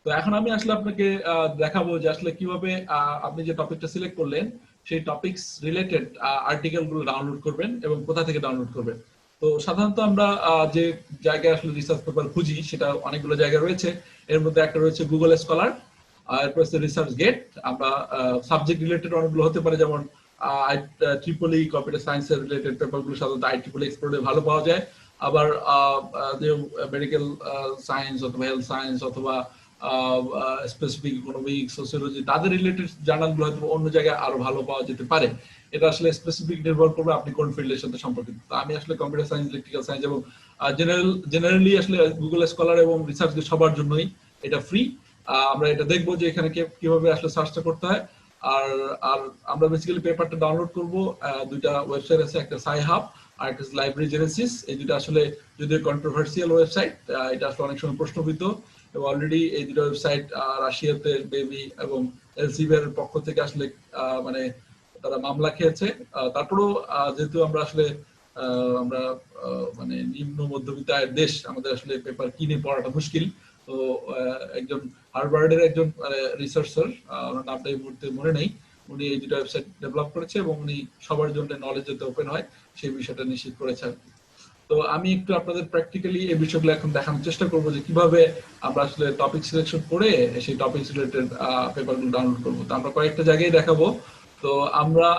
তো এখন আমি আসলে আপনাকে দেখাবো যে আসলে কিভাবে আপনি যে টপিকটা সিলেক্ট করলেন সেই টপিকস রিলেটেড আর্টিকেল গুলো ডাউনলোড করবেন এবং কোথা থেকে ডাউনলোড করবেন। তো সাধারণত আমরা যে জায়গায় আসলে রিসার্চ পেপার খুঁজি সেটা অনেকগুলো জায়গা রয়েছে। এর মধ্যে একটা রয়েছে গুগল স্কলার, এরপর হচ্ছে রিসার্চ গেট। আমরা সাবজেক্ট রিলেটেড অনেকগুলো হতে পারে, যেমন ট্রিপলি কম্পিউটার সায়েন্সের রিলেটেড পেপারগুলো সাধারণত আইট্রিপলি এক্সপ্লোরে ভালো পাওয়া যায়। আবার যে মেডিকেল সায়েন্স অথবা হেলথ সায়েন্স অথবা স্পেসিফিক ইকোনমিক্স, সোসিওলজি, তাদের রিলেটেড জার্নালগুলো হয়তো অন্য জায়গায় আরো ভালো পাওয়া যেতে পারে। এটা আসলে স্পেসিফিক নির্ভর করবে আপনি কোন ফিল্ডের সাথে সম্পর্কিত। তো আমি আসলে কম্পিউটার সায়েন্স, ইলেকট্রিক্যাল সায়েন্স এবং জেনারেলি আসলে গুগল স্কলার এবং রিসার্চ সবার জন্যই এটা ফ্রি। আমরা এটা দেখবো যে এখানে কিভাবে আসলে সার্চটা করতে হয়। আর আর আমরা বেসিক্যালি পেপারটা ডাউনলোড করব। দুইটা ওয়েবসাইট আছে, একটা সাইহাব আর একটা লাইব্রেরি জেনেসিস। এই দুটো আসলে যদিও কন্ট্রোভার্সিয়াল ওয়েবসাইট, এটা আসলে অনেক সময় প্রশ্নবিদ্ধ এবং অলরেডি এই দুটো ওয়েবসাইট রাশিয়াতে বেবি এবং এলসিবিআর পক্ষ থেকে আসলে মানে তারা মামলা খেয়েছে। তারপরেও যেহেতু আমরা আসলে আমরা মানে নিম্ন মধ্যবিত্ত আয়ের দেশ, আমাদের আসলে পেপার কিনে পড়াটা মুশকিল। তো একজন হার্ভার্ডের একজন রিসার্চার, ওনার নামটা এই মুহূর্তে মনে নেই, উনি এই দুটো ওয়েবসাইট ডেভেলপ করেছে এবং উনি সবার জন্য নলেজ যাতে ওপেন হয় সেই বিষয়টা নিশ্চিত করেছে। তো আমি একটু আপনাদের প্র্যাকটিক্যালি এই বিষয়গুলো এখন দেখানোর চেষ্টা করবো যে কিভাবে আমরা আসলে টপিক সিলেকশন করে সেই টপিক রিলেটেড পেপারগুলো ডাউনলোড করবো। তো আমরা কয়েকটা জায়গায় দেখাবো। তো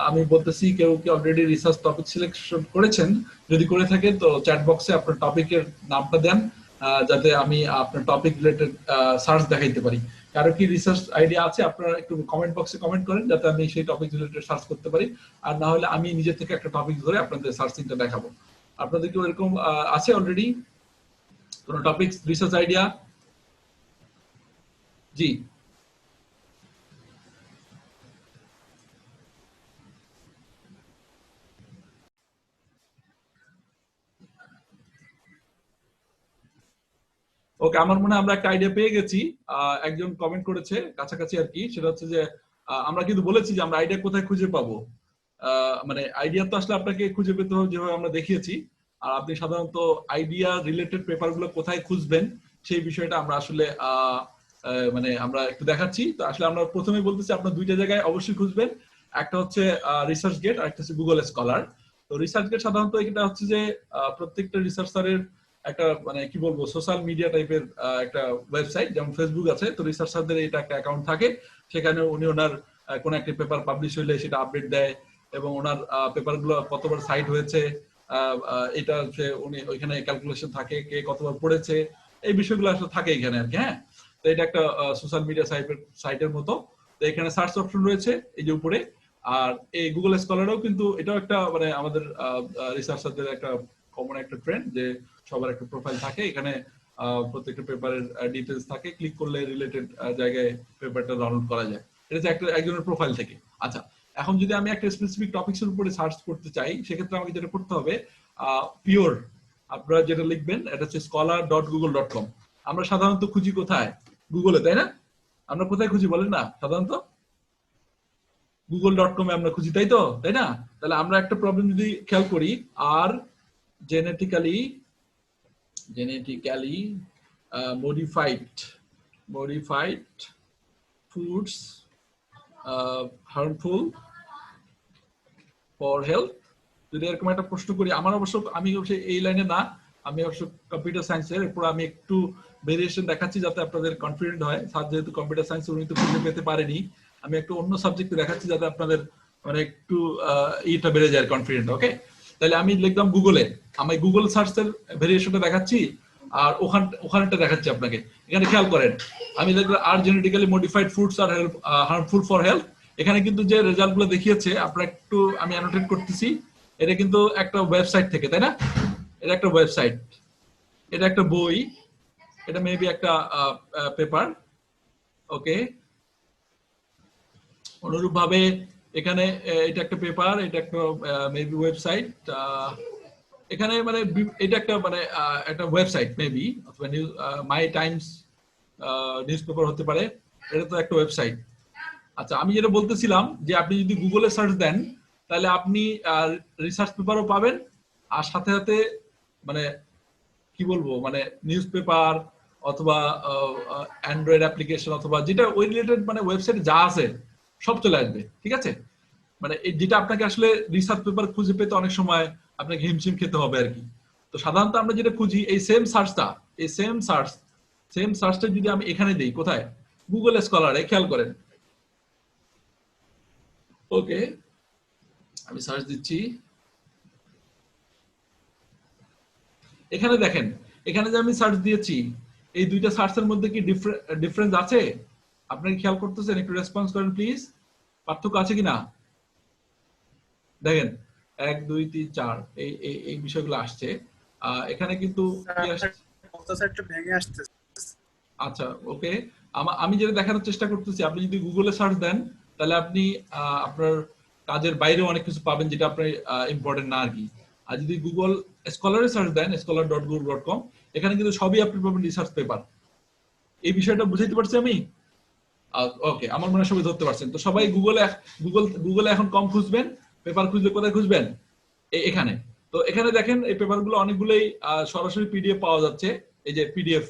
আমি বলতেছি, কেউ কি অলরেডি রিসার্চ টপিক সিলেকশন করেছেন? যদি করে থাকেন তো চ্যাট বক্সে আপনার টপিকের নামটা দেন, যাতে আমি আপনার টপিক রিলেটেড সার্চ দেখাইতে পারি। কারো কি রিসার্চ আইডিয়া আছে আপনারা একটু কমেন্ট বক্সে কমেন্ট করেন, যাতে আমি সেই টপিক রিলেটেড সার্চ করতে পারি। আর না হলে আমি নিজে থেকে একটা টপিক ধরে আপনাদের সার্চিংটা দেখাবো। আপনাদের কি এরকম আছে অলরেডি কোন টপিক রিসার্চ আইডিয়া? জি, ওকে, আমার মনে হয় আমরা একটা আইডিয়া পেয়ে গেছি। একজন কমেন্ট করেছে কাছাকাছি আর কি, সেটা হচ্ছে যে আমরা কিন্তু বলেছি যে আমরা আইডিয়া কোথায় খুঁজে পাবো। মানে আইডিয়া তো আসলে আপনাকে খুঁজে পেতে হবে যেভাবে আমরা দেখিয়েছি। আর আপনি সাধারণত আইডিয়া রিলেটেড পেপার গুলো কোথায় খুঁজবেন সেই বিষয়টা আমরা আসলে মানে আমরা একটু দেখাচ্ছি। তো আসলে আমরা প্রথমেই বলতেছি আপনার দুইটা জায়গায় অবশ্যই খুঁজবেন। একটা হচ্ছে রিসার্চ গেট আর একটা হচ্ছে গুগল স্কলার। তো রিসার্চ গেট সাধারণত এটা হচ্ছে যে প্রত্যেকটা রিসার্চারের একটা মানে কি বলবো সোশ্যাল মিডিয়া টাইপের একটা ওয়েবসাইট, যেমন ফেসবুক আছে, তো রিসার্চারদের এটা একটা অ্যাকাউন্ট থাকে। সেখানে উনি ওনার কোন একটা পেপার পাবলিশ হইলে সেটা আপডেট দেয় এবং ওনার পেপার গুলো কতবার সাইট হয়েছে এটা হচ্ছে উনি ওইখানে ক্যালকুলেশন থাকে, কে কতবার পড়েছে, এই বিষয়গুলো আসলে থাকে এখানে আর কি। হ্যাঁ, তো এটা একটা সোশ্যাল মিডিয়া সাইটের মতো। তো এখানে সার্চ অপশন রয়েছে এই যে উপরে। আর এই গুগল স্কলারও কিন্তু এটাও একটা মানে আমাদের রিসার্চারদের একটা কমন একটা ট্রেন্ড যে সবার একটা প্রোফাইল থাকে এখানে। প্রত্যেকটা পেপারের ডিটেলস থাকে, ক্লিক করলে রিলেটেড জায়গায় পেপারটা ডাউনলোড করা যায়। এটা হচ্ছে একটা একজনের প্রোফাইল থেকে। আচ্ছা, এখন যদি আমি একটা স্পেসিফিক টপিকসের উপরে সার্চ করতে চাই, সেক্ষেত্রে আমাকে যেটা করতে হবে, পিওর আপনারা যেটা লিখবেন এটা হচ্ছে scholar.google.com। আমরা সাধারণত খুঁজি কোথায়? গুগলে, তাই না? আমরা কোথায় খুঁজি বলেন না সাধারণত? google.com এ আমরা খুঁজি, তাই তো, তাই না? তাহলে আমরা একটা প্রবলেম যদি খেয়াল করি, আর genetically genetically modified foods harmful for health, যদি এরকম একটা প্রশ্ন করি। আমি অবশ্য এই লাইনে না, আমি অবশ্য কম্পিউটার সায়েন্সের, এরপর আমি একটু ভেরিয়েশন দেখাচ্ছি যাতে আপনাদের কনফিডেন্ট হয়। স্যার যেহেতু কম্পিউটার সায়েন্স উনি তো খুঁজে পেতে পারেনি, আমি একটু অন্য সাবজেক্টে দেখাচ্ছি যাতে আপনাদের মানে একটু ইটা বেড়ে যায়, কনফিডেন্ট। ওকে, তাহলে আমি লিখলাম গুগলে, আমি গুগল সার্চের ভেরিয়েশনটা দেখাচ্ছি আর ওখানটা দেখাচ্ছি আপনাকে। এখানে খেয়াল করেন, আমি লিখলাম আর জেনেটিক্যালি মডিফাইড ফুডস আর হার্মফুল ফর হেলথ। এখানে কিন্তু যে রেজাল্ট গুলো দেখিয়েছে আপনারা একটু আমি অ্যানোটেট করতেছি, এটা কিন্তু একটা ওয়েবসাইট থেকে, তাই না? এটা একটা ওয়েবসাইট, এটা একটা বই, এটা মেবি একটা পেপার। ওকে, অনুরূপ ভাবে এখানে এটা একটা পেপার, এটা একটা মেবি ওয়েবসাইট। এখানে মানে এটা একটা মানে একটা ওয়েবসাইট মেবি, অথবা মাই টাইমস নিউজ পেপার হতে পারে, এটা তো একটা ওয়েবসাইট। আচ্ছা, আমি যেটা বলতেছিলাম যে আপনি যদি গুগলে সার্চ দেন তাহলে আপনি রিসার্চ পেপারও পাবেন, আর সাথে সাথে মানে কি বলবো মানে নিউজ পেপার অথবা অ্যান্ড্রয়েড অ্যাপ্লিকেশন অথবা যেটা ওই রিলেটেড মানে ওয়েবসাইট যা আছে সব চলে আসবে, ঠিক আছে? মানে যেটা আপনাকে আসলে রিসার্চ পেপার খুঁজে পেতে অনেক সময় আপনাকে হিমশিম খেতে হবে আর কি। তো সাধারণত আমরা যেটা খুঁজি এই সেম সার্চটা যদি আমি এখানে দিই, কোথায়? গুগল স্কলারে, খেয়াল করেন। ওকে, আমি সার্চ দিচ্ছি। এখানে দেখেন, এখানে যে আমি সার্চ দিয়েছি, এই দুইটা সার্চের মধ্যে কি ডিফারেন্স আছে? আপনি খেয়াল করতেছেন? একটু রেসপন্স করেন প্লিজ। পার্থক্য আছে কিনা দেখেন। 1 2 3 4 এই এই বিষয়গুলো আসছে। এখানে কিন্তু কি আসছে? আচ্ছা, ওকে। আমি যেটা দেখানোর চেষ্টা করতেছি, আপনি যদি গুগলে সার্চ দেন তাহলে আপনি আপনার কাজের বাইরে অনেক কিছু পাবেন যেটা আপনার ইম্পর্টেন্ট না আর কি। আর যদি গুগল স্কলারে সার্চ দেন, scholar.google.com, এখানে কিন্তু সবই আপনি পাবেন রিসার্চ পেপার। এই বিষয়টা বুঝাইতে পারছি আমি? ওকে, আমার মনে হয় সবাই ধরতে পারছেন। তো সবাই গুগলে এখন কম খুঁজবেন, পেপার খুঁজলে কোথায় খুঁজবেন? এখানে। তো এখানে দেখেন এই পেপারগুলো অনেকগুলোই সরাসরি পিডিএফ পাওয়া যাচ্ছে। এই যে পিডিএফ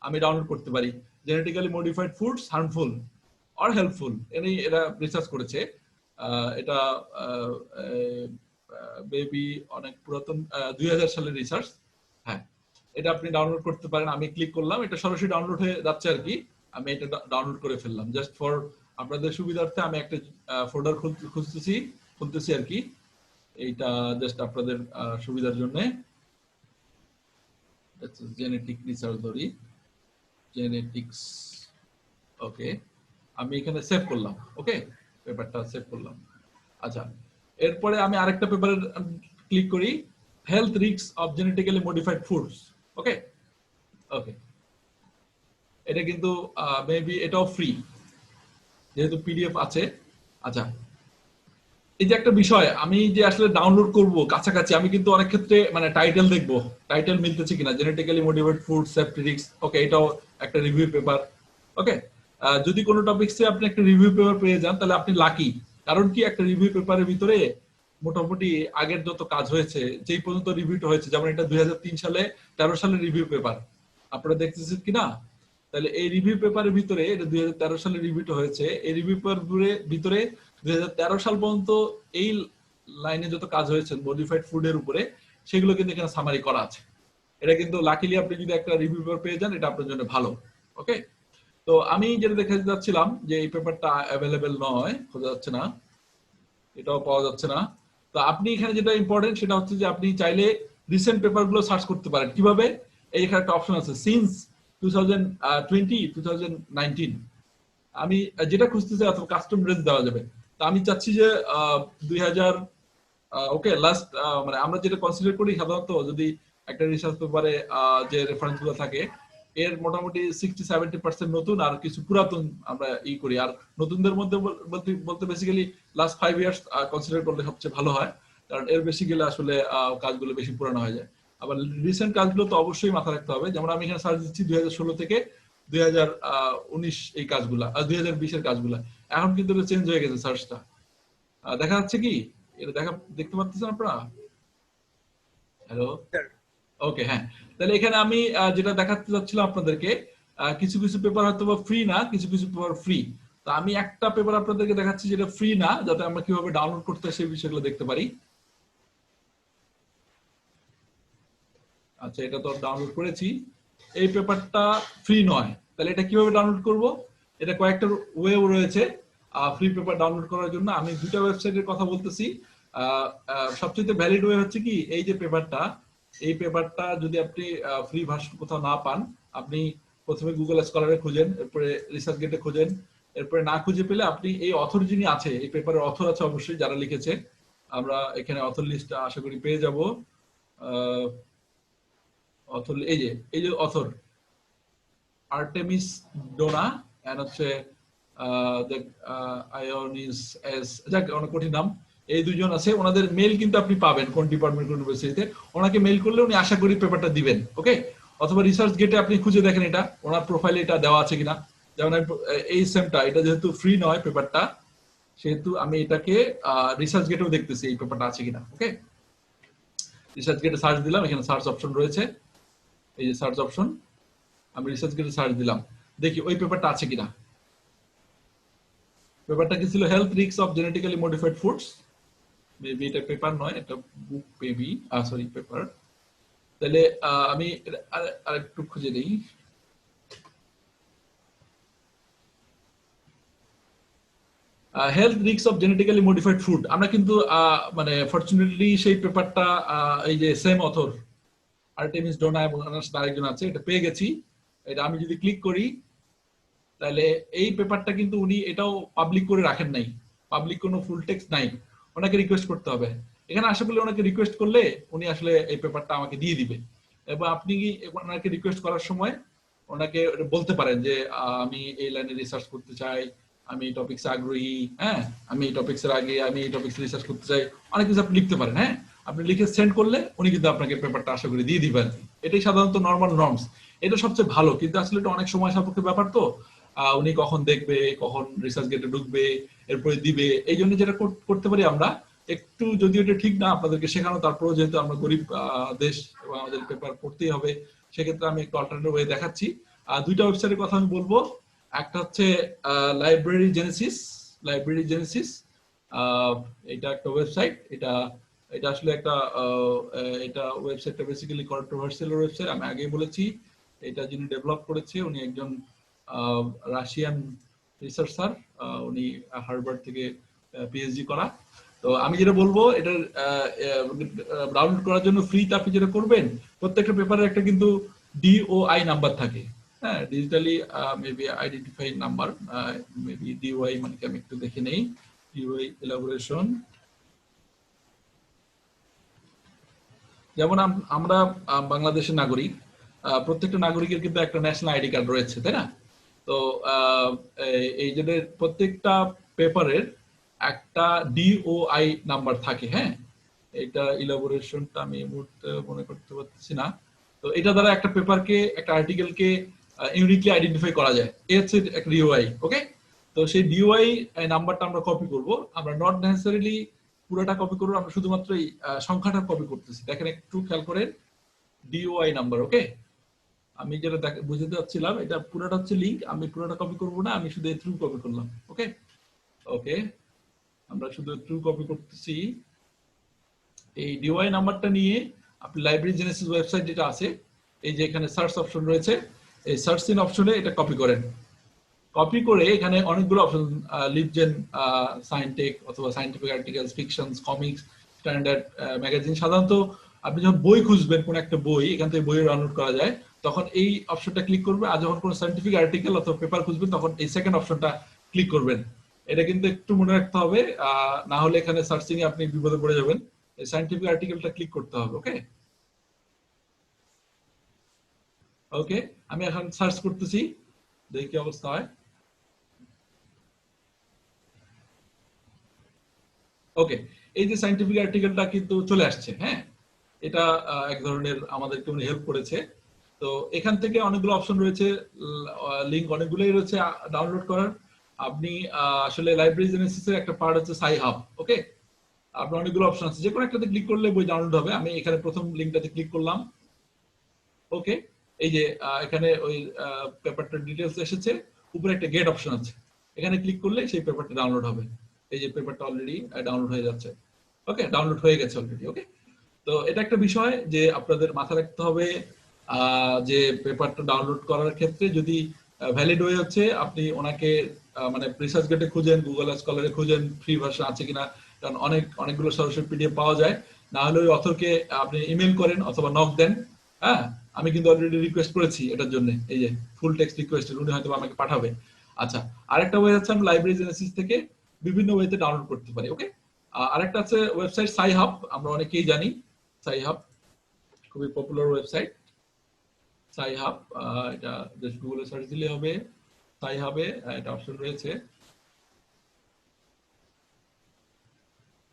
আমি ডাউনলোড করতে পারি। Genetically modified foods harmful or helpful, এরা রিসার্চ করেছে। এটা বেবি অনেক পুরাতন, 2000 সালের রিসার্চ। হ্যাঁ, এটা আপনি ডাউনলোড করতে পারেন। আমি ক্লিক করলাম, এটা সরাসরি ডাউনলোড হয়ে যাচ্ছে আর কি। আমি এটা ডাউনলোড করে ফেললাম জাস্ট ফর আপনাদের সুবিধার্থে। আমি একটা ফোল্ডার খুলতেছি আর কি। এইটা জাস্ট আপনাদের সুবিধার জন্য। জেনেটিক রিসার্চ ধরি, জেনেটিক্স। ওকে, আমি এখানে সেভ করলাম। ওকে, পেপারটা সেভ করলাম। আচ্ছা, এরপরে আমি আরেকটা পেপারের ক্লিক করি, health risk of genetically modified foods. Okay okay, এটা কিন্তু মেবি এটাও ফ্রি যেহেতু পিডিএফ আছে। আচ্ছা, এই যে একটা বিষয়, আমি যে আসলে ডাউনলোড করব কাছাকাছি, আমি কিন্তু অনেক ক্ষেত্রে মানে টাইটেল দেখবো, টাইটেল মিলতেছে কিনা। Genetically modified food safety risk, okay, এটাও একটা রিভিউ পেপার। ওকে, যদি কোনো টপিকসে আপনি একটা রিভিউ পেপার পেয়ে যান তাহলে আপনি লাকি। কারণ কি, একটা রিভিউ পেপারের ভিতরে মোটামুটি আগের যত কাজ হয়েছে, যেই পর্যন্ত রিভিউটা হয়েছে, যেমন এটা 2003 সালে 13 সালের রিভিউ পেপার, আপনারা দেখতেছেন কিনা? তাহলে এই রিভিউ পেপারের ভিতরে, এটা 2013 সালে রিভিউটা হয়েছে, এই রিভিউ পেপার ভিতরে 2013 সাল পর্যন্ত এই লাইনে যত কাজ হয়েছে মডিফাইড ফুডের উপরে, সেগুলো কিন্তু এখানে সামারি করা আছে। এটা কিন্তু লাকিলি আপনি যদি একটা রিভিউ পেপার পেয়ে যান, এটা আপনার জন্য ভালো। ওকে, তো আমি যেটা দেখে যাচ্ছিলাম যে এই পেপারটা অ্যাভেলেবেল নয়, খোঁজা যাচ্ছে না, এটাও পাওয়া যাচ্ছে না। তো আপনি এখানে যেটা ইম্পর্টেন্ট সেটা হচ্ছে যে আপনি চাইলে রিসেন্ট পেপারগুলো সার্চ করতে পারেন। কিভাবে? এই এখানে একটা অপশন আছে, সিন্স 2020 2019। আমি যেটা খুঁজতেছি অথবা কাস্টম রেঞ্জ দেওয়া যাবে। তো আমি চাচ্ছি যে 2000, ওকে, লাস্ট, মানে আমরা যেটা কনসিডার করি সাধারণত, যদি একটা রিসার্চ পেপারে যে রেফারেন্স গুলো থাকে, এর মোটামুটি 60-70% নতুন আর কিছু পুরাতন আমরা করি। আর নতুনদের মধ্যে বলতে বেসিক্যালি লাস্ট 5 ইয়ার্স কনসিডার করলে সবচেয়ে ভালো হয়, কারণ এর বেশি গেলে আসলে কাজগুলো বেশি পুরানো হয়ে যায়। আবার রিসেন্ট কাজগুলো তো অবশ্যই মাথা রাখতে হবে। যেমন আমি এখানে সার্চ দিচ্ছি 2016 থেকে 2019 এই কাজগুলা, 2020 এর কাজগুলা। এখন কিন্তু চেঞ্জ হয়ে গেছে সার্চটা। দেখা যাচ্ছে কি? এটা দেখতে পাচ্ছেন আপনারা? হ্যালো, ওকে, হ্যাঁ। তাহলে এখানে আমি যেটা দেখাতে যাচ্ছিলাম আপনাদেরকে, কিছু কিছু পেপার হয়তো ফ্রি না, কিছু কিছু পেপার ফ্রি। তো আমি একটা পেপার আপনাদেরকে দেখাচ্ছি যেটা ফ্রি না, যাতে আমরা কিভাবে ডাউনলোড করতে হয় সেই বিষয়গুলো দেখতে পারি। আচ্ছা, এটা তো ডাউনলোড করেছি। এই পেপারটা ফ্রি নয়, তাহলে এটা কিভাবে ডাউনলোড করব? এটা কয়েকটা ওয়েও রয়েছে ফ্রি পেপার ডাউনলোড করার জন্য। আমি দুটো ওয়েবসাইটের কথা বলতেছি। সবচেয়ে ভ্যালিড ওয়ে হচ্ছে কি, এই যে পেপারটা, এই পেপারটা যদি আপনি ফ্রি ভার্সন কোথাও না পান, আপনি প্রথমে গুগল স্কলারে খুঁজেন, এরপরে রিসার্চ গেটে খুঁজেন। এরপরে না খুঁজে পেলে আপনি এই অথর যিনি আছে, এই পেপারের অথর আছে অবশ্যই যারা লিখেছে, আমরা এখানে অথর লিস্ট আশা করি পেয়ে যাব। অথর, এই যে অথর আর্টেমিস ডোনা এন্ড হচ্ছে আয়োনিস এস, যাক অনেক কঠিন নাম। এই দুজন আছে, ওনাদের মেল কিন্তু আপনি পাবেন কোন ডিপার্টমেন্ট কোন ইউনিভার্সিটিতে। ওনাকে মেল করলে উনি আশা করি পেপারটা দিবেন। ওকে, অথবা রিসার্চ গেটে আপনি খুঁজে দেখেন এটা ওনার প্রোফাইলে এটা দেওয়া আছে কিনা। যেমন এই সেমটা, এটা যেহেতু ফ্রি নয় পেপারটা, সেহেতু আমি এটাকে রিসার্চ গেটেও দেখতেছি এই পেপারটা আছে কিনা। ওকে, রিসার্চ গেটে সার্চ দিলাম, এখানে সার্চ অপশন রয়েছে, এই যে সার্চ অপশন, আমি রিসার্চ গেটে সার্চ দিলাম, দেখি ওই পেপারটা আছে কিনা। পেপারটা কি ছিল? Health risk of genetically modified foods. Maybe এটা পেপার নয়, এটা বুক মেবি, সরি পেপার। তাহলে আমি আরেকটু খুঁজে দিই। Health risk of genetically modified food. আমরা কিন্তু মানে ফরচুনেটলি সেই পেপারটা এই যে সেম অথর আর্টেমিস ডোনা এবং আরেকজন আছে, এটা পেয়ে গেছি। এটা আমি যদি ক্লিক করি তাহলে এই পেপারটা কিন্তু উনি এটাও পাবলিক করে রাখেন নাই, পাবলিক কোনো ফুল টেক্সট নাই, ওনাকে রিকোয়েস্ট করতে হবে। এখানে আশা করি ওনাকে রিকোয়েস্ট করলে উনি আসলে এই পেপারটা আমাকে দিয়ে দিবে। এবং আপনি কি ওনাকে রিকোয়েস্ট করার সময় ওনাকে বলতে পারেন যে আমি এই লাইনে রিসার্চ করতে চাই, আমি এই টপিকসে আগ্রহী, হ্যাঁ আমি এই টপিক্সের আগে আমি এই টপিক্স রিসার্চ করতে চাই, অনেক কিছু আপনি লিখতে পারেন। হ্যাঁ আপনি লিখে সেন্ড করলে উনি কিন্তু আপনাকে পেপারটা আশা করি দিয়ে দিবেন। এটাই সাধারণত নর্মাল নর্মস, এটা সবচেয়ে ভালো। কিন্তু আসলে এটা অনেক সময় সাপেক্ষ ব্যাপার, তো উনি কখন দেখবে, কখন রিসার্চ গেটে ঢুকবে, এরপরে দিবে। এই জন্য যেটা করতে পারি আমরা, একটু যদিও এটা ঠিক না আপনাদেরকে শেখানো, তারপরেও যেহেতু আমরা গরিব দেশ এবং আমাদের পেপার পড়তেই হবে, সেক্ষেত্রে আমি একটু অল্টারনেটিভ ওয়ে দেখাচ্ছি। দুইটা ওয়েবসাইটের কথা আমি বলবো। একটা হচ্ছে লাইব্রেরি জেনেসিস। লাইব্রেরি জেনেসিস এটা একটা ওয়েবসাইট। এটা এটা আসলে একটা এটা ওয়েবসাইটটা বেসিক্যালি কন্ট্রোভার্সিয়াল ওয়েবসাইট, আমি আগেই বলেছি। এটা যিনি ডেভেলপ করেছে উনি একজন রাশিয়ান রিসার্চার, উনি হার্ভার্ড থেকে পিএইচডি করা। তো আমি যেটা বলবো, এটা ডাউনলোড করার জন্য ফ্রিতে আপনি যেটা করবেন, প্রত্যেকটা পেপারের একটা কিন্তু ডিওআই নাম্বার থাকে, হ্যাঁ digitally maybe identify number, maybe DOI মানে কি আমি একটু দেখে নেই। ডিওআই এলাবোরেশন, যেমন আমরা বাংলাদেশের নাগরিক, প্রত্যেকটা নাগরিকের কিন্তু একটা ন্যাশনাল আইডি কার্ড রয়েছে, তাই না? তো এই যে প্রত্যেকটা পেপারের একটা ডিওআই নাম্বার থাকে, হ্যাঁ এটা ইলাবোরেশনটা আমি এই মুহূর্তে মনে করতে পারতেছি না। তো এটা দ্বারা একটা পেপারকে, একটা আর্টিকেলকে ইউনিকলি আইডেন্টিফাই করা যায়, এই হচ্ছে একটা ডিওআই। ওকে, তো সেই ডিওআই নাম্বারটা আমরা কপি করব, আমরা নট নেসেসারিলি পুরোটা কপি করবো, আমরা শুধুমাত্র এই সংখ্যাটা কপি করতেছি। দেখেন একটু খেয়াল করেন, ডিওআই নাম্বার। ওকে, আমি যেটা বুঝতে চাচ্ছিলাম, এটা পুরোটা হচ্ছে লিংক, আমি পুরোটা কপি করব না, আমি শুধু থ্রু কপি করলাম। ওকে ওকে, আমরা শুধু থ্রু কপি করতেছি। এই ডিওআই নাম্বারটা নিয়ে আপনি লাইব্রেরি জেনেসিস ওয়েবসাইট যেটা আছে, এই যে এখানে সার্চ অপশন রয়েছে, এই সার্চ ইন অপশনে এটা কপি করেন। কপি করে এখানে অনেকগুলো অপশন, লিভজেন, সায়েন্টেক অথবা scientific articles, fictions, comics, standard magazine. সাধারণত আপনি যখন বই খুঁজবেন, কোন একটা বই এখান থেকে বই ডাউনলোড করা যায়, তখন এই অপশনটা ক্লিক করবে। আর যখন কোনো সায়েন্টিফিক আর্টিকেল অথবা পেপার খুঁজবেন, তখন এই সেকেন্ড অপশনটা ক্লিক করবেন। এটা কিন্তু একটু মনে রাখতে হবে, না হলে এখানে সার্চিং এ আপনি বিপদে পড়ে যাবেন। এই সায়েন্টিফিক আর্টিকেলটা ক্লিক করতে হবে। ওকে ওকে, আমি এখন সার্চ করতেছি, দেখি কি অবস্থা হয়। ওকে, এই যে সায়েন্টিফিক আর্টিকেলটা কিন্তু চলে আসছে। হ্যাঁ, এটা এক ধরনের আমাদেরকে উনি হেল্প করেছে। তো এখান থেকে অনেকগুলো অপশন রয়েছে, লিংক অনেকগুলোই রয়েছে ডাউনলোড করার। আপনি আসলে লাইব্রেরি জেনেসিসের একটা পার্ট হচ্ছে সাই হাব। ওকে, আপনার অনেকগুলো অপশন আছে, যে কোনো একটাতে ক্লিক করলে বই ডাউনলোড হবে। আমি এখানে প্রথম লিংকটাতে ক্লিক করলাম। ওকে, এই যে এখানে ওই পেপারটার ডিটেলস এসেছে, উপরে একটা গেট অপশন আছে, এখানে ক্লিক করলে সেই পেপারটা ডাউনলোড হবে। এই যে পেপারটা অলরেডি ডাউনলোড হয়ে যাচ্ছে। ওকে, ডাউনলোড হয়ে গেছে অলরেডি। ওকে, তো এটা একটা বিষয় যে আপনাদের মাথায় রাখতে হবে, যে পেপারটা ডাউনলোড করার ক্ষেত্রে যদি ভ্যালিড ওয়ে হচ্ছে, আপনি ওনাকে মানে রিসার্চ গেটে খুঁজেন, গুগল স্কলারে খুঁজেন ফ্রি ভার্সন আছে কিনা, কারণ অনেকগুলো সরাসরি পিডিএফ পাওয়া যায়। না হলে ওই অথরকে আপনি ইমেল করেন অথবা নক দেন। হ্যাঁ, আমি কিন্তু অলরেডি রিকোয়েস্ট করেছি এটার জন্য, এই যে ফুল টেক্সট রিকোয়েস্ট, উনি হয়তো আমাকে পাঠাবে। আচ্ছা, আরেকটা ওয়ে হচ্ছে আমি লাইব্রেরি জেনেসিস থেকে বিভিন্ন ওয়েতে ডাউনলোড করতে পারি। ওকে, আরেকটা আছে ওয়েবসাইট সাই হাব, আমরা অনেকেই জানি সাই হাব, খুবই পপুলার ওয়েবসাইট সাই হাব। এটা জাস্ট গুগলে সার্চ দিলে হবে, সাই হাবে এটা অপশন রয়েছে।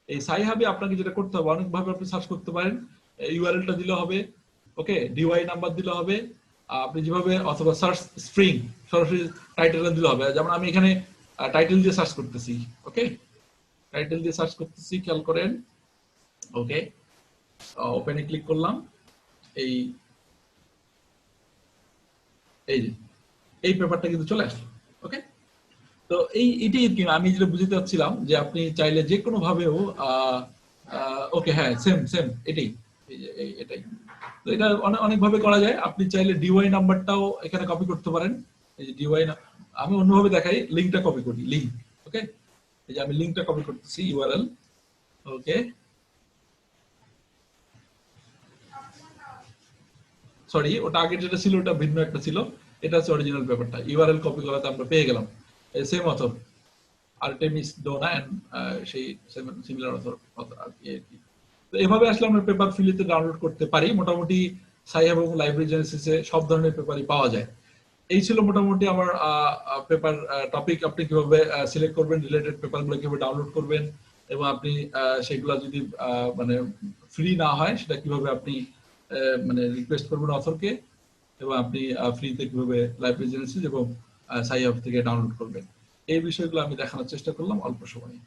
এই সাই হাবে আপনাকে যেটা করতে হবে, অনেকভাবে আপনি সার্চ করতে পারেন। ইউআরএলটা দিলে হবে, ওকে, ডিওয়াই নাম্বার দিলে হবে, আপনি যেভাবে, অথবা সার্চ স্ট্রিং সরাসরি টাইটেলটা দিলে হবে। যেমন আমি এখানে টাইটেল দিয়ে সার্চ করতেছি। ওকে, টাইটেল দিয়ে সার্চ করতেছি, খেয়াল করেন। ওকে, ওপেনে ক্লিক করলাম। এই এই যে এই পেপারটা কিন্তু চলে আসলো। ওকে, তো এটাই কি আমি যেটা বুঝতে চাচ্ছিলাম যে আপনি চাইলে যে কোনো ভাবেও ওকে হ্যাঁ সেম সেম এটাই, এই যে এটাই। তো এটা অনেক অনেক ভাবে করা যায়। আপনি চাইলে ডিওয়াই নাম্বারটাও এখানে কপি করতে পারেন। এই যে ডিওয়াই, আমি অন্যভাবে দেখাই, লিঙ্কটা কপি করি, লিঙ্ক। ওকে, এই যে আমি লিঙ্কটা কপি করতেছি, ইউআরএল। ওকে, সরি ওটা আগে যেটা ছিল ওটা ভিন্ন একটা ছিল, এটা হচ্ছে অরিজিনাল পেপারটা। ইউআরএল কপি করাতে আমরা পেয়ে গেলাম same author, Artemis Donna and সেই সিমিলার অথর আর কি। তো এভাবে আসলে আমরা পেপার ফ্রিতে ডাউনলোড করতে পারি। মোটামুটি সাইহাব এবং লাইব্রেরি জেনেসিসে সব ধরনের পেপারই পাওয়া যায়। এই ছিল মোটামুটি আমার পেপার টপিক। আপনি কিভাবে সিলেক্ট করবেন, রিলেটেড পেপারগুলো কিভাবে ডাউনলোড করবেন, এবং আপনি সেগুলো যদি মানে ফ্রি না হয় সেটা কিভাবে আপনি মানে রিকোয়েস্ট করবেন অথরকে, এবং আপনি ফ্রিতে কিভাবে লাইব্রেরি জেনেসিস এবং সাইহাব থেকে ডাউনলোড করবেন, এই বিষয়গুলো আমি দেখানোর চেষ্টা করলাম অল্প সময়ে।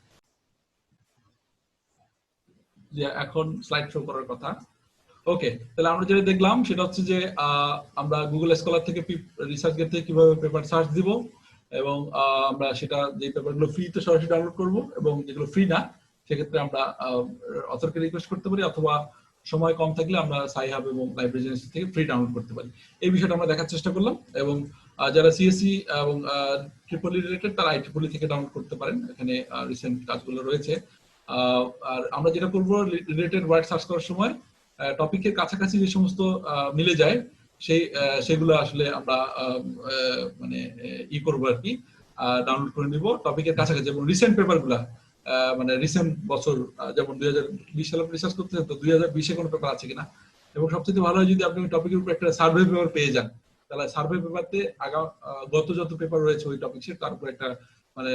যে এখন স্লাইড শো করার কথা। ওকে, তাহলে আমরা যেটা দেখলাম সেটা হচ্ছে যে আমরা গুগল স্কলার থেকে রিসার্চ গেট থেকে কিভাবে পেপার সার্চ দিব, এবং আমরা সেটা যে পেপারগুলো ফ্রিতে সরাসরি ডাউনলোড করব, এবং যেগুলো ফ্রি না সেক্ষেত্রে আমরা অথরকে রিকোয়েস্ট করতে পারি, অথবা সময় কম থাকলে আমরা সাইহাব এবং লাইব্রেরি জেনেসিস থেকে ফ্রি ডাউনলোড করতে পারি। এই বিষয়টা আমরা দেখার চেষ্টা করলাম। এবং যারা সিএসসি এবং ট্রিপলি রিলেটেড তারা আইট্রিপলি থেকে ডাউনলোড করতে পারেন, এখানে রিসেন্ট কাজগুলো রয়েছে। আর আমরা যেটা করবো রিলেটেড ওয়ার্ড সার্চ করার সময় টপিকের কাছাকাছি যে সমস্ত মিলে যায় সেগুলো আসলে আমরা মানে ই করবো আর কি, ডাউনলোড করে নিব টপিকের কাছাকাছি। যেমন রিসেন্ট পেপার গুলা, মানে রিসেন্ট বছর, যেমন 2020 সালে রিসার্চ করতেছেন, তো 2020-এ কোনো পেপার আছে কিনা। এবং সবচেয়ে ভালো হয় যদি আপনি ওই টপিকের উপর একটা সার্ভে পেপার পেয়ে যান, তাহলে সার্ভে পেপারতে গত যত পেপার রয়েছে ওই টপিক তার উপর একটা মানে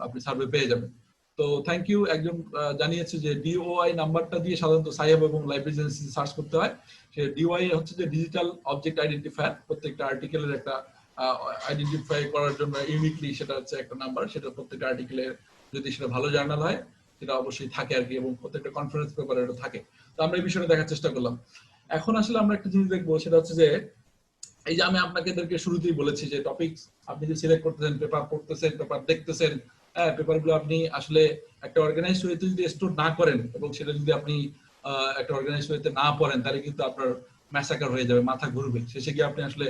আপনি সার্ভে পেয়ে যাবেন। তো থ্যাংক ইউ। একজন জানিয়েছে যে ডিওআই নাম্বারটা দিয়ে সাধারণত সাইহাব এবং লাইব্রেরি জেনেসিস সার্চ করতে হয়। সে ডিওআই হচ্ছে যে ডিজিটাল অবজেক্ট আইডেন্টিফায়ার, প্রত্যেকটা আর্টিকেলের একটা আইডেন্টিফাই করার জন্য ইউনিকলি সেটা হচ্ছে একটা নাম্বার, সেটা প্রত্যেকটা আর্টিকেলের যদি সেটা ভালো জার্নাল হয় সেটা অবশ্যই থাকে আর কি, এবং প্রত্যেকটা কনফারেন্স পেপারে এটা থাকে। তো আমরা এই বিষয়টা দেখার চেষ্টা করলাম। এখন আসলে আমরা একটা জিনিস দেখবো, সেটা হচ্ছে যে এই যে আমি আপনাদেরকে শুরুতেই বলেছি যে টপিক আপনি যে সিলেক্ট করতেছেন, পেপার পড়তেছেন, পেপার দেখতেছেন, হ্যাঁ পেপারগুলো আপনি আসলে একটা অর্গানাইজড ওয়েতে যদি স্টোর না করেন, এবং সেটা যদি আপনি একটা অর্গানাইজড ওয়েতে না পড়েন, তাহলে কিন্তু আপনার ম্যাসাকার হয়ে যাবে, মাথা ঘুরবে, শেষে গিয়ে আপনি আসলে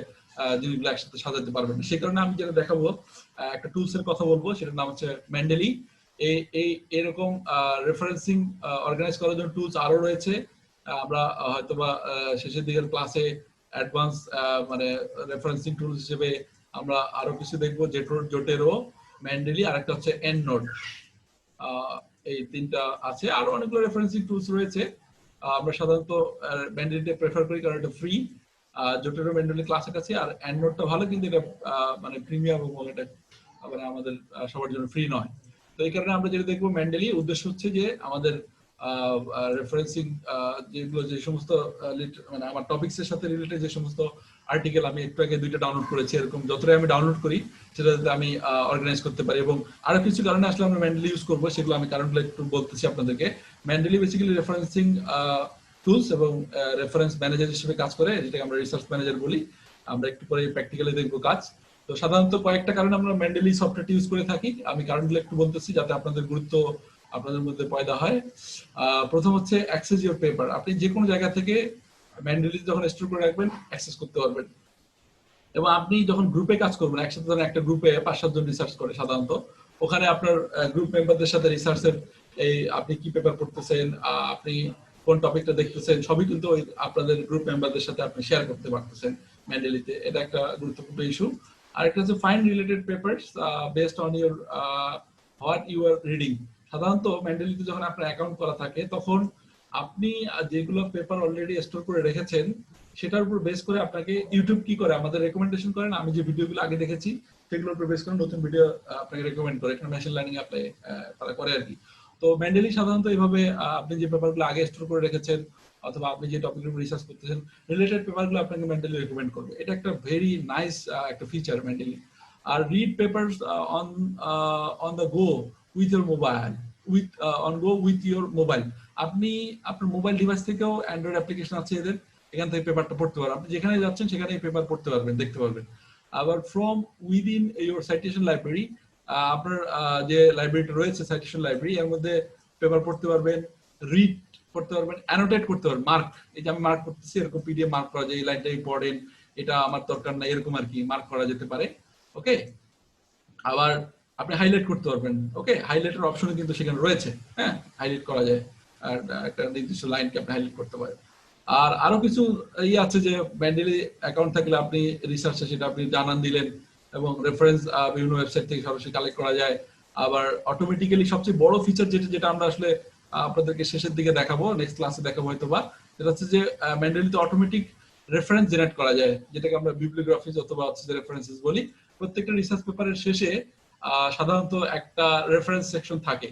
জিনিসগুলো একসাথে সাজাতে পারবেন। সেই কারণে আমি যেটা দেখাবো, একটা টুলস এর কথা বলবো, সেটার নাম হচ্ছে মেন্ডেলি। এই এরকম রেফারেন্সিং অর্গানাইজ করার জন্য টুলস আরো রয়েছে। আমরা হয়তোবা শেষের দিকের ক্লাসে অ্যাডভান্স মানে রেফারেন্সিং টুলস হিসেবে আমরা আরো কিছু দেখবো, জোটেরো, মেন্ডেলি, আর একটা হচ্ছে এন্ডনোট। এই তিনটা আছে, আরো অনেকগুলো রেফারেন্সিং টুলস রয়েছে। আমরা সাধারণত মেন্ডেলিটা প্রেফার করি কারণ এটা ফ্রি। জোটেরো মেন্ডেলি ক্লাসের কাছে, আর এন্ডনোটটা ভালো, কিন্তু এটা মানে প্রিমিয়াম এবং এটা মানে আমাদের সবার জন্য ফ্রি নয়। তো এই কারণে আমরা যেটা দেখবো, মেন্ডেলি উদ্দেশ্য হচ্ছে যে আমাদের রেফারেন্সিং যেগুলো, যে সমস্ত মানে আমার টপিকস এর সাথে রিলেটেড যে সমস্ত আর্টিকেল, আমি একটু আগে 2টা ডাউনলোড করেছি, এরকম যতটাই আমি ডাউনলোড করি সেটা যাতে আমি অর্গানাইজ করতে পারি। এবং আরো কিছু কারণে আসলে আমরা মেন্ডেলি ইউজ করবো, সেগুলো আমি কারণগুলো একটু বলতেছি আপনাদেরকে। মেন্ডেলি বেসিক্যালি রেফারেন্সিং টুলস এবং রেফারেন্স ম্যানেজার হিসেবে কাজ করে, যেটাকে আমরা রিসার্চ ম্যানেজার বলি। আমরা একটু পরে প্র্যাকটিক্যালি দেখবো কাজ। তো সাধারণত কয়েকটা কারণে আমরা মেন্ডেলি সফটওয়্যারটি ইউজ করে থাকি, আমি কারণগুলো একটু বলতেছি যাতে আপনাদের গুরুত্ব আপনাদের মধ্যে পয়দা হয়। প্রথম হচ্ছে অ্যাক্সেস ইওর পেপার। আপনি যে কোনো জায়গা থেকে মেন্ডেলি যখন স্টোর করে রাখবেন, অ্যাক্সেস করতে পারবেন। এবং আপনি যখন গ্রুপে কাজ করবেন, একসাথে ধরেন একটা গ্রুপে 5-7 জন রিসার্চ করে সাধারণত, ওখানে আপনার গ্রুপ মেম্বারদের সাথে রিসার্চের এই আপনি কি পেপার পড়তেছেন, আপনি কোন টপিকটা দেখতেছেন, সবই কিন্তু ওই আপনাদের গ্রুপ মেম্বারদের সাথে আপনি শেয়ার করতে পারতেছেন মেন্ডেলিতে। এটা একটা গুরুত্বপূর্ণ ইস্যু। আরেকটা হচ্ছে find related papers based on your what you are reading. সাধারণত মেন্ডেলিতে যখন আপনার অ্যাকাউন্ট করা থাকে, তখন আপনি যেগুলো পেপার অলরেডি স্টোর করে রেখেছেন সেটার উপর বেস করে আপনাকে ইউটিউব কি করে আমাদের রেকমেন্ডেশন করেন, আমি যে ভিডিওগুলো আগে দেখেছি সেগুলোর উপর বেস করে নতুন ভিডিও আপনাকে রেকমেন্ড করে, এখানে মেশিন লার্নিং অ্যাপ্লাই তারা করে আর কি। তো মেন্ডেলি সাধারণত এইভাবে আপনি যে পেপারগুলো আগে স্টোর করে রেখেছেন, অথবা আপনি যে টপিকের উপর রিসার্চ করতেছেন, রিলেটেড পেপারগুলো আপনাকে মেন্ডেলি রেকমেন্ড করবে। এটা একটা ভেরি নাইস একটা ফিচার মেন্ডেলি। আর read papers on the go with your mobile, with on go with your mobile. আপনি আপনার মোবাইল ডিভাইস থেকেও, অ্যান্ড্রয়েড অ্যাপ্লিকেশন আছে এদের, এখান থেকে পেপারটা পড়তে পারবেন। আপনি যেখানে যাচ্ছেন সেখানে পেপার পড়তে পারবেন, দেখতে পারবেন। আবার from within your citation library, আপনার যে লাইব্রেরিটা রয়েছে সাইটেশন লাইব্রেরি, এর মধ্যে পেপার পড়তে পারবেন, রিড করতে পারবেন, অ্যানোটেট করতে পারবেন, মার্ক, এই যে আমি মার্ক করতেছি এরকম পিডিএফ মার্ক করা যায়, এই লাইনটা ইম্পর্টেন্ট, এটা আমার দরকার না, এরকম আর কি মার্ক করা যেতে পারে। ওকে, আবার আপনি হাইলাইট করতে পারবেন। ওকে, হাইলাইটের অপশনও কিন্তু সেখানে রয়েছে। হ্যাঁ, হাইলাইট করা যায়, আর একটা নির্দিষ্ট লাইনকে আপনি হাইলাইট করতে পারেন। আর আরো কিছু আছে যে ম্যান্ডেলি অ্যাকাউন্ট থাকলে আপনি রিসার্চে সেটা আপনি জানান দিলেন এবং রেফারেন্স বিভিন্ন ওয়েবসাইট থেকে সরাসরি কালেক্ট করা যায়। আবার অটোমেটিক্যালি সবচেয়ে বড় ফিচার যেটা যেটা আমরা আসলে আপনাদেরকে শেষের দিকে দেখাবো, নেক্সট ক্লাসে দেখাবো হয়তো বা, সেটা হচ্ছে যে ম্যান্ডেলিতে অটোমেটিক রেফারেন্স জেনারেট করা যায়, যেটাকে আমরা বিবলিওগ্রাফিজ অথবা হচ্ছে যে রেফারেন্সেস বলি। প্রত্যেকটা রিসার্চ পেপারের শেষে সাধারণত একটা রেফারেন্স সেকশন থাকে,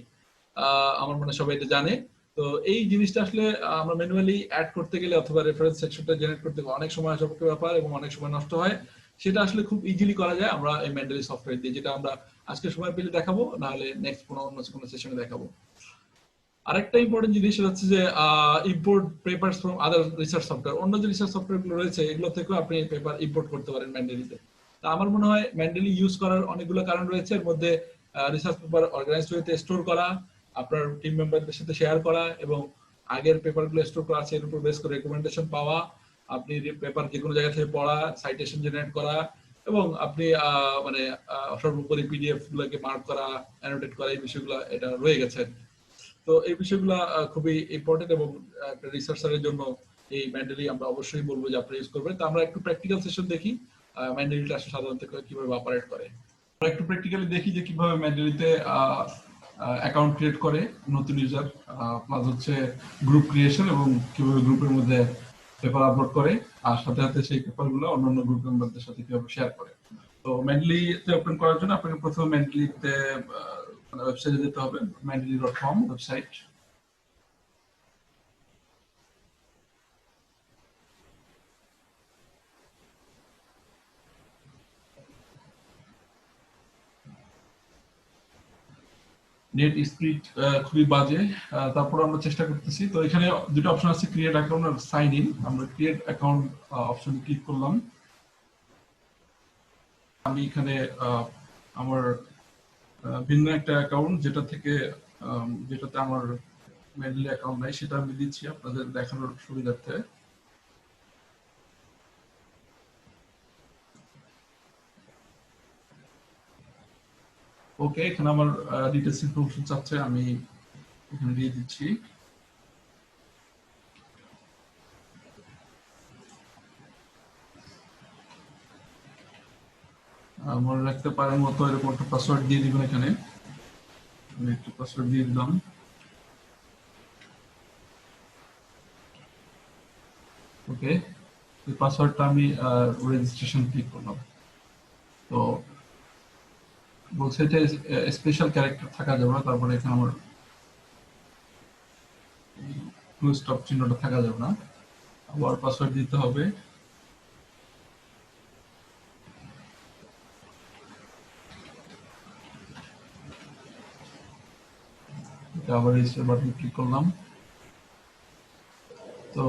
আমার মনে হয় সবাই এটা জানে। তো এই জিনিসটা আসলে আমরা ম্যানুয়ালি অ্যাড করতে গেলে অথবা রেফারেন্স সেকশনটা জেনারেট করতে গেলে অনেক সময় সাপেক্ষ ব্যাপার এবং অনেক সময় নষ্ট হয়। সেটা আসলে খুব ইজিলি করা যায় আমরা এই ম্যান্ডেলি সফটওয়্যার দিয়ে, যেটা আমরা আজকে সময় পেলে দেখাবো, নাহলে নেক্সট কোনো সেশনে দেখাবো। আরেকটা ইম্পর্টেন্ট জিনিস হচ্ছে যে import papers from other research software, অন্য যে রিসার্চ সফটওয়্যার গুলো রয়েছে এগুলো থেকেও আপনি পেপার ইম্পোর্ট করতে পারেন ম্যান্ডেলিতে। তা আমার মনে হয় ম্যান্ডেলি ইউজ করার অনেকগুলো কারণ রয়েছে, এর মধ্যে রিসার্চ পেপার অর্গানাইজড ওয়েতে স্টোর করা, আপনার টিম মেম্বারদের সাথে শেয়ার করা, এবং আগের পেপারগুলো স্টোর করা আছে এর উপর বেস করে রেকমেন্ডেশন পাওয়া, আপনি পেপার যে কোনো জায়গা থেকে পড়া, সাইটেশন জেনারেট করা, এবং আপনি মানে সর্বোপরি পিডিএফ গুলোকে মার্ক করা, অ্যানোটেট করা, এই বিষয়গুলো এটা রয়ে গেছে। তো এই বিষয়গুলো খুবই ইম্পর্টেন্ট এবং একটা রিসার্চারের জন্য এই ম্যান্ডেলি আমরা অবশ্যই বলবো যে আপনি ইউজ করবেন। তো আমরা একটু প্র্যাকটিক্যাল সেশন দেখি ম্যান্ডেলিটা আসলে সাধারণত কিভাবে অপারেট করে। আমরা একটু প্র্যাকটিক্যালি দেখি যে কিভাবে ম্যান্ডেলিতে অ্যাকাউন্ট ক্রিয়েট করে নতুন ইউজার, প্লাস হচ্ছে গ্রুপ ক্রিয়েশন এবং কিভাবে গ্রুপের মধ্যে পেপার আপলোড করে, আর সাথে সাথে সেই পেপারগুলো অন্যান্য গ্রুপ মেম্বারদের সাথে কিভাবে শেয়ার করে। তো ম্যান্ডেলিতে ওপেন করার জন্য আপনাকে প্রথমে ম্যান্ডেলিতে ওয়েবসাইটে যেতে হবে, mendeley.com ওয়েবসাইট। নেট স্পিড খুবই বাজে, তারপর আমরা চেষ্টা করতেছি। তো এখানে দুটো অপশন আছে, ক্রিয়েট অ্যাকাউন্ট আর সাইন ইন। আমরা ক্রিয়েট অ্যাকাউন্ট অপশনে ক্লিক করলাম। আমি এখানে আমার ভিন্ন একটা অ্যাকাউন্ট যেটা থেকে যেটাতে আমার মেনলি অ্যাকাউন্ট নাই সেটা আমি দিচ্ছি আপনাদের দেখানোর সুবিধার্থে। ওকে, এখানে আমার ডিটেইলস ইনফরমেশন চাচ্ছে, আমি এখানে দিয়ে দিচ্ছি। মনে রাখতে পারার মতো এরকম একটা পাসওয়ার্ড দিয়ে দিবেন। এখানে আমি একটা পাসওয়ার্ড দিয়ে দিলাম। ওকে, এই পাসওয়ার্ডটা আমি রেজিস্ট্রেশন ক্লিক করলাম। তো বলছে যে স্পেশাল ক্যারেক্টার থাকা যাবে না, তারপরে এখানে আমার ফুল স্টপ চিহ্নটা থাকা যাবে না, আবার পাসওয়ার্ড দিতে হবে। আবার রেজিস্টার বাটন ক্লিক করলাম। তো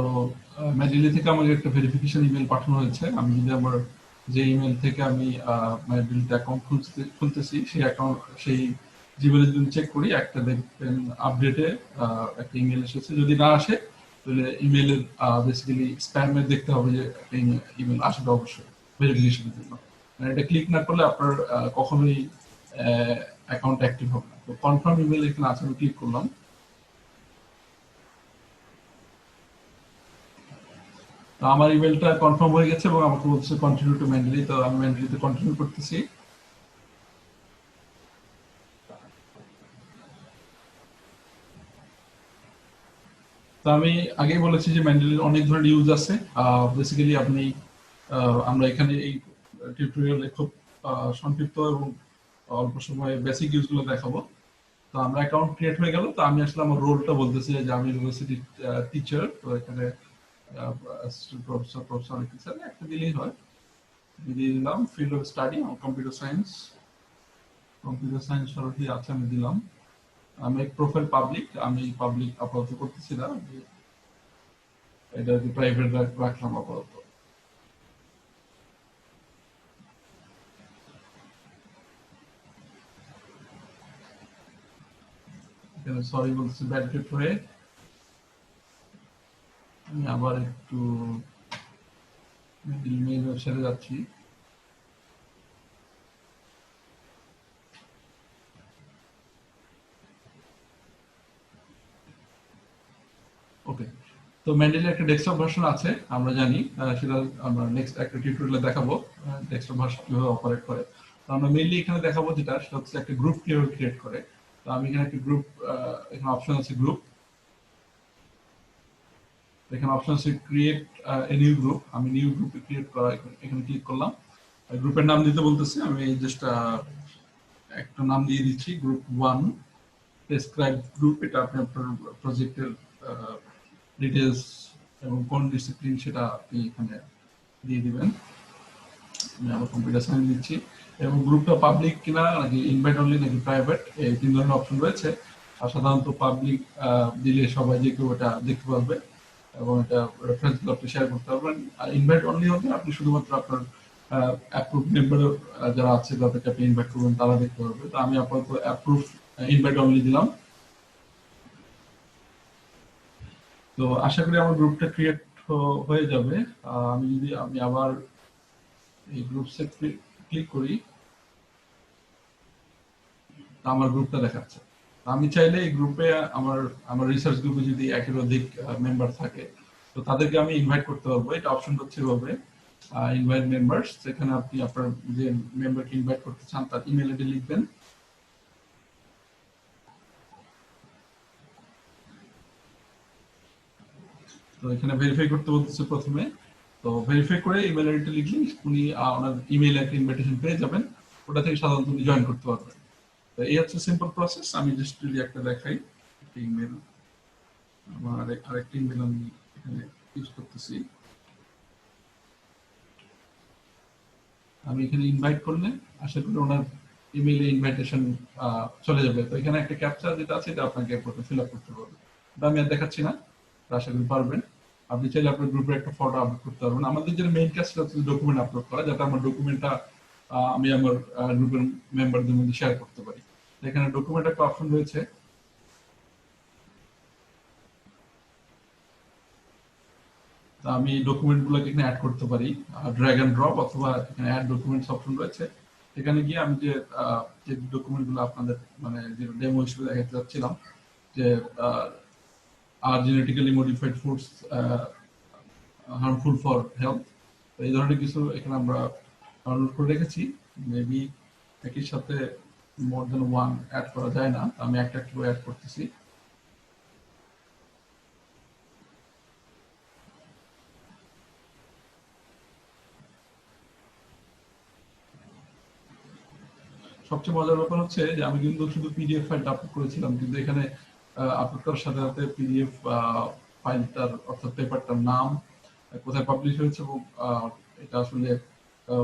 মেডিলি থেকে আমাকে একটা ভেরিফিকেশন ইমেল পাঠানো হয়েছে। আমি যদি আমার যে ইমেল থেকে আমি মেডিলিতে অ্যাকাউন্ট খুলতেছি সেই অ্যাকাউন্ট সেই জিমেলে যদি চেক করি, একটা দেখবেন আপডেটে একটা ইমেল এসেছে। যদি না আসে তাহলে ইমেলের বেসিক্যালি স্প্যামে দেখতে হবে যে একটা ইমেল আসবে অবশ্যই ভেরিফিকেশনের জন্য। মানে এটা ক্লিক না করলে আপনার কখনোই অ্যাকাউন্ট অ্যাক্টিভ হবে না। তো কনফার্ম ইমেল এখানে আছে, আমি ক্লিক করলাম। তো আমার ইমেলটা কনফার্ম হয়ে গেছে এবং আমাকে বলছে কন্টিনিউ টু মেন্ডেলি। তো আমি মেন্ডেলিতে কন্টিনিউ করতেছি। তো আমি আগেই বলেছি যে মেন্ডেলির অনেক ধরনের ইউজ আছে। বেসিক্যালি আপনি আমরা এখানে এই টিউটোরিয়ালে খুব সংক্ষিপ্ত এবং অল্প সময়ে বেসিক ইউজগুলো দেখাবো। তো আমরা অ্যাকাউন্ট ক্রিয়েট হয়ে গেল। তো আমি আসলে আমার রোলটা বলতেছি যে আমি ইউনিভার্সিটি টিচার। তো এখানে অ্যাসিস্ট্যান্ট প্রফেসর, প্রফেসর একটা দিলেই হয়। দিয়ে দিলাম field of study computer science. Computer science সরাসরি আছে, আমি দিলাম। আমি প্রোফাইল পাবলিক, আমি পাবলিক আপাতত করতেছি না, এটা প্রাইভেট রাখলাম আপাতত। সরি বলছি ব্যাড গেট হয়ে আমি আবার একটু মেইল ওয়েবসাইটে যাচ্ছি। ওকে, তো মেন্ডেলের একটা ডেস্কটপ ভার্সন আছে আমরা জানি, সেটা আমরা নেক্সট একটা টিউটোরিয়ালে দেখাবো ডেস্কটপ ভার্সন কিভাবে অপারেট করে। তো আমরা মেইনলি এখানে দেখাবো যেটা সেটা হচ্ছে একটা গ্রুপ কিভাবে ক্রিয়েট করে। তো আমি এখানে একটা গ্রুপ, এখানে অপশন আছে গ্রুপ, এখানে অপশন আছে ক্রিয়েট এ নিউ গ্রুপ। আমি নিউ গ্রুপ ক্রিয়েট করা এখানে ক্লিক করলাম। গ্রুপের নাম দিতে বলতেছে, আমি জাস্ট একটা নাম দিয়ে দিচ্ছি গ্রুপ 1 প্রেসক্রাইব গ্রুপ। এটা আপনি আপনার প্রজেক্টের ডিটেলস এবং কোন ডিসিপ্লিন সেটা আপনি এখানে দিয়ে দিবেন। আমি আমার কম্পিউটার সায়েন্স দিচ্ছি এবং গ্রুপটা পাবলিক কিনা নাকি ইনভাইট অনলি নাকি প্রাইভেট, এই তিন ধরনের অপশন রয়েছে। আর সাধারণত পাবলিক দিলে সবাই যে কেউ এটা দেখতে পারবে এবং এটা রেফারেন্স গুলো আপনি শেয়ার করতে পারবেন। আর ইনভাইট অনলি হলে আপনি শুধুমাত্র আপনার অ্যাপ্রুভ মেম্বার যারা আছে যাদেরকে আপনি ইনভাইট করবেন তারা দেখতে পারবে। তো আমি আপাতত অ্যাপ্রুভ ইনভাইট অনলি দিলাম। তো আশা করি আমার গ্রুপটা ক্রিয়েট হয়ে যাবে। আমি আবার এই গ্রুপ সেট ক্লিক করি, আমার গ্রুপটা দেখাচ্ছে। আমি চাইলে এই গ্রুপে আমার আমার রিসার্চ গ্রুপে যদি একের অধিক মেম্বার থাকে তো তাদেরকে আমি ইনভাইট করতে পারবো। এটা অপশন হচ্ছে এভাবে ইনভাইট মেম্বার্স। সেখানে আপনি আপনার যে মেম্বারকে ইনভাইট করতে চান তার ইমেল আইডি লিখবেন। তো এখানে ভেরিফাই করতে বলতেছে প্রথমে। তো ভেরিফাই করে ইমেল আইডি লিখলে উনি ওনার ইমেইলে একটা ইনভাইটেশন পেয়ে যাবেন, ওটা থেকে সাধারণত উনি জয়েন করতে পারবেন। তো এই হচ্ছে সিম্পল প্রসেস। আমি জাস্ট যদি একটা দেখাই, একটা ইমেল, আমার আরেকটা ইমেল আমি এখানে ইউজ করতেছি। আমি এখানে ইনভাইট করলে আশা করি ওনার ইমেইলে ইনভাইটেশন চলে যাবে। তো এখানে একটা ক্যাপচা যেটা আছে এটা আপনাকে প্রথমে ফিল আপ করতে হবে। এটা আমি আর দেখাচ্ছি না, আশা করি পারবেন। আপনি চাইলে আপনার গ্রুপে একটা ফটো আপলোড করতে পারবেন। আমাদের যে মেইন কাজটা হচ্ছে ডকুমেন্ট আপলোড করা, যাতে আমার ডকুমেন্টটা আমি আমার গ্রুপের মেম্বারদের মধ্যে শেয়ার করতে পারি। এখানে ডকুমেন্ট একটা অপশন রয়েছে, আমি ডকুমেন্ট গুলোকে এখানে অ্যাড করতে পারি ড্র্যাগ এন্ড ড্রপ, অথবা এখানে অ্যাড ডকুমেন্টস অপশন রয়েছে। এখানে গিয়ে আমি যে ডকুমেন্ট গুলো আপনাদের মানে যে ডেমো হিসেবে দেখাতে চাচ্ছিলাম যে আর genetically modified foods harmful for health, এই ধরনের কিছু এখানে আমরা ডাউনলোড করে রেখেছি। মেবি একই সাথে মোর দেন ওয়ান অ্যাড করা যায় না, আমি একটা একটা করে অ্যাড করতেছি। সবচেয়ে মজার ব্যাপার হচ্ছে যে আমি কিন্তু শুধু পিডিএফ ফাইলটা আপলোড করেছিলাম, কিন্তু এখানে আপলোড করার সাথে সাথে পিডিএফ ফাইলটার অর্থাৎ পেপারটার নাম, কোথায় পাবলিশ হয়েছে এবং এটা আসলে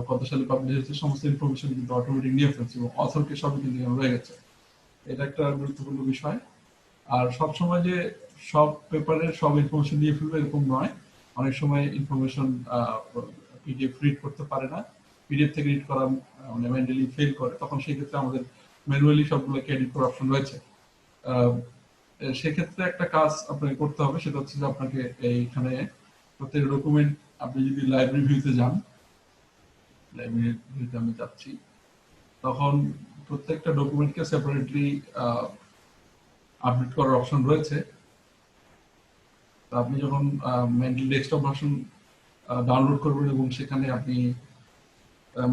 কত সালে পাবলিশ হয়েছে সমস্ত ইনফরমেশন কিন্তু অটোমেটিক নিয়ে ফেলছে এবং অথরকে সবই কিন্তু এখানে রয়ে গেছে। এটা একটা গুরুত্বপূর্ণ বিষয়। আর সব সময় যে সব পেপারের সব ইনফরমেশন দিয়ে ফেলবে এরকম নয়। অনেক সময় ইনফরমেশন পিডিএফ রিড করতে পারে না, পিডিএফ থেকে রিড করা মানে ম্যানুয়ালি ফেল করে, তখন সেই ক্ষেত্রে আমাদের ম্যানুয়ালি সবগুলোকে এডিট করার অপশন রয়েছে। আহ, সেক্ষেত্রে একটা কাজ আপনাকে করতে হবে, সেটা হচ্ছে যে আপনাকে এইখানে প্রত্যেক ডকুমেন্ট, আপনি যদি লাইব্রেরি ভিউতে যান, লাইব্রেরি ভিউতে আমি যাচ্ছি, তখন প্রত্যেকটা ডকুমেন্টকে সেপারেটলি আপডেট করার অপশন রয়েছে। তো আপনি যখন মেন্টাল ডেস্কটপ ভার্সন ডাউনলোড করবেন এবং সেখানে আপনি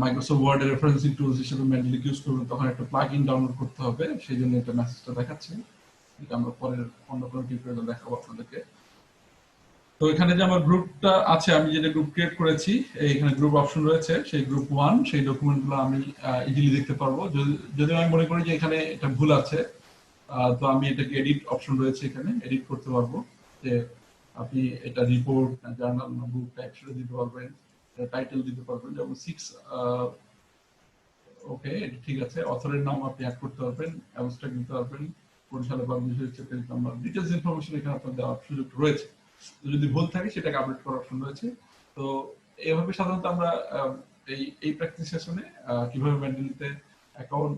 মাইক্রোসফট ওয়ার্ড রেফারেন্সিং টুলস হিসেবে মেন্টালি ইউজ করবেন, তখন একটা প্লাগইন ডাউনলোড করতে হবে। সেই জন্য একটা মেসেজটা দেখাচ্ছে, এটা আমরা পরের অন্য কোনো টিউটোরিয়ালে দেখাবো আপনাদেরকে। তো এখানে যে আমার গ্রুপটা আছে, আমি যেটা গ্রুপ ক্রিয়েট করেছি, এখানে গ্রুপ অপশন রয়েছে, সেই গ্রুপ 1 সেই ডকুমেন্টগুলো আমি ইজিলি দেখতে পারবো। যদি আমি মনে করি যে এখানে এটা ভুল আছে, তো আমি এটাকে এডিট অপশন রয়েছে, এখানে এডিট করতে পারবো। যে আপনি এটা রিপোর্ট জার্নাল বুক টাইপ দিতে পারবেন, টাইটেল দিতে পারবেন, যেমন 6 ওকে এটা ঠিক আছে। অথরের নাম আপনি অ্যাড করতে পারবেন, অ্যাবস্ট্রাক্ট দিতে পারবেন, কোন সালে পাবলিশ হয়েছে, পেজ নাম্বার, ডিটেইলস ইনফরমেশন এখানে আপনার দেওয়ার সুযোগ রয়েছে। তো যদি ভুল থাকে সেটাকে আপডেট করার অপশন রয়েছে। তো এইভাবে সাধারণত আমরা এই এই প্র্যাকটিস সেশনে কিভাবে মেন্টালিতে অ্যাকাউন্ট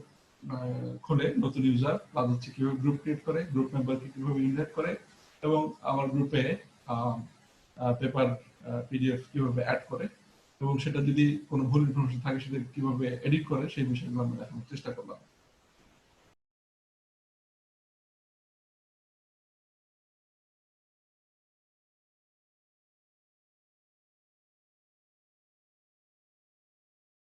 খোলে নতুন ইউজার, প্লাস হচ্ছে কিভাবে গ্রুপ ক্রিয়েট করে, গ্রুপ মেম্বারকে কিভাবে ইনভাইট করে, এবং আমার গ্রুপে পেপার পিডিএফ কিভাবে অ্যাড করে, এবং সেটা যদি কোনো ভুল ইনফরমেশন থাকে সেটা কিভাবে এডিট করে, সেই বিষয়গুলো আমরা দেখানোর চেষ্টা করলাম।